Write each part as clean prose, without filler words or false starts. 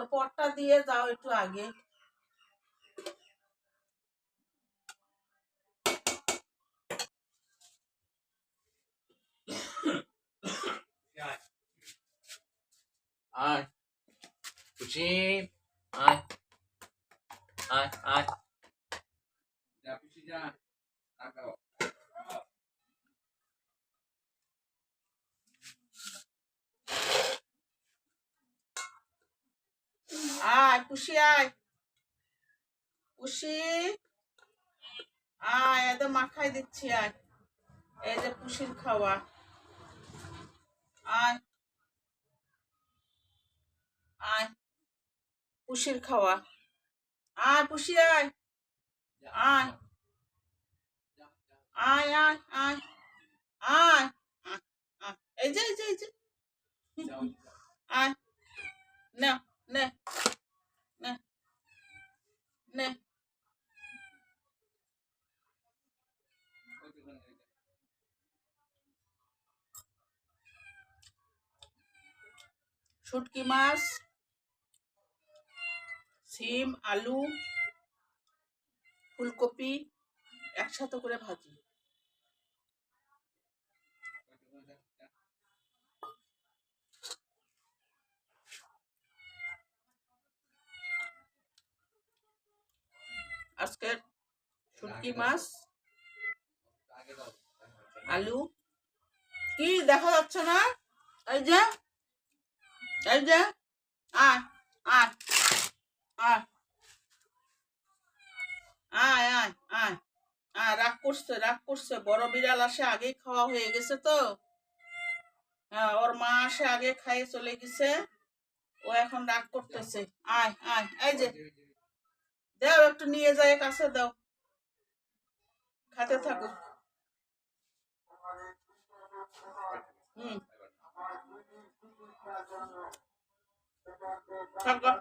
ওর পটটা দিয়ে যাও একটু আগে। আয় খুশি, আয় আয় আয়, যা খুশি যা, তাকাও। আয় খুশি, আয় খুশি, আয় এত মাখাই দিচ্ছি, আয়। এই যে পুষির খাওয়া, আয় আয় পুষির খাওয়া, আয় পুষি, আয় আয় আয় আয় আয় আয়, এই যে এই যে এই যে, আয় নে নে নে নে। শুটকি মাছ, সিম, আলু, ফুলকপি একসাথে করে ভাজি। আজকের শুটকি মাছ, আলু, কি দেখা যাচ্ছে না? এই যে এই যে, আয় আয় আয় আয় আয় আয় আয়, রাগ করছে রাগ করছে, বড় বিড়াল আসে আগেই খাওয়া হয়ে গেছে তো। হ্যাঁ, ওর মা আসে আগে খাইয়ে চলে গেছে, ও এখন রাগ করতেছে। আয় আয়, এই যে দাও একটু নিয়ে যায় কাছে দাও, খাতে থাকো। হুম, থাকো।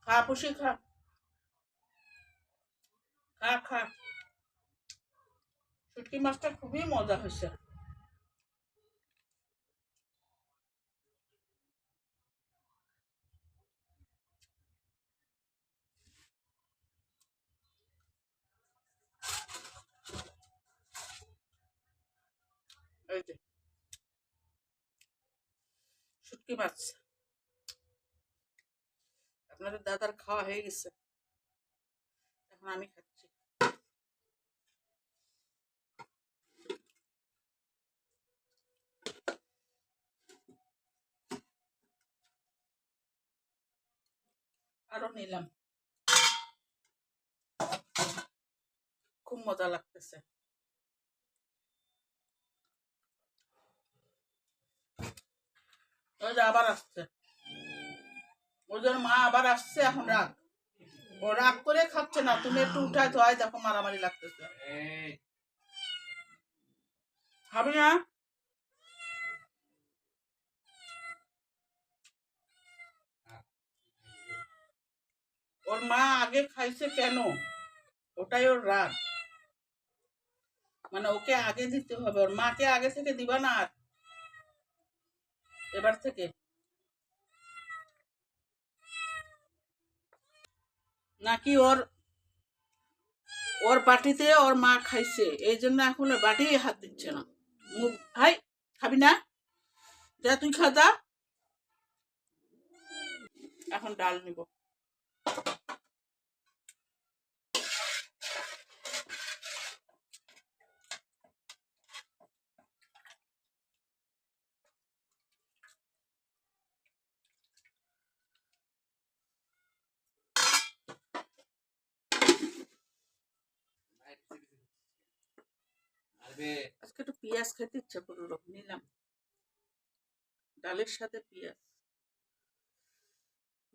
খা পুষি, খা খা খা, শুটকি মাছটা খুবই মজা হয়েছে। এই যে শুটকি মাছ, আপনাদের দাদার খাওয়া হয়ে গেছে, এখন আমি খাচ্ছি। আরো নিলাম, খুব মজা লাগতেছে। ওই যে আবার আসছে, ওদের মা আবার আসছে, এখন রাগ, ও রাগ করে খাচ্ছে না, তুমি একটু উঠায় ধোয়াই দেখো, মারামারি লাগতেছে। খাবি না? ওর মা আগে খাইছে কেন, ওটাই ওর রাগ, মানে ওকে আগে দিতে হবে, ওর মাকে আগে থেকে দিবা না আর, এবার থেকে। নাকি ওর ওর বাটিতে ওর মা খাইছে, এই জন্য এখন ওর বাটি হাত দিচ্ছে না। মুখ, হাই, খাবি না? যা তুই খা যা। এখন ডাল নিব। আজকে একটু পেঁয়াজ খেতে ইচ্ছা করলো, নিলাম ডালের সাথে পেঁয়াজ,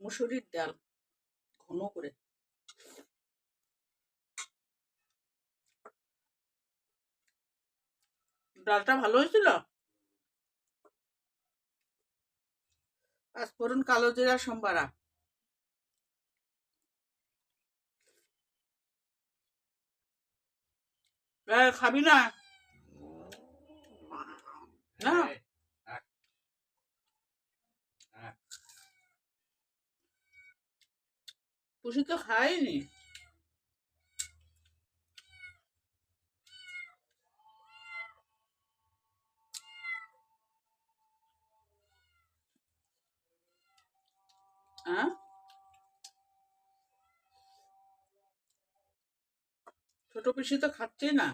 মুসুরির ডাল ঘন করে। ডালটা ভালো হয়েছিল। পাঁচফোড়ন, কালো জিরা, সম্বারা। খাবি না? না, এই, থাক, থাক। পুষি তো খাইনি। হ্যাঁ, ছোট পিসি তো খাচ্ছেই না।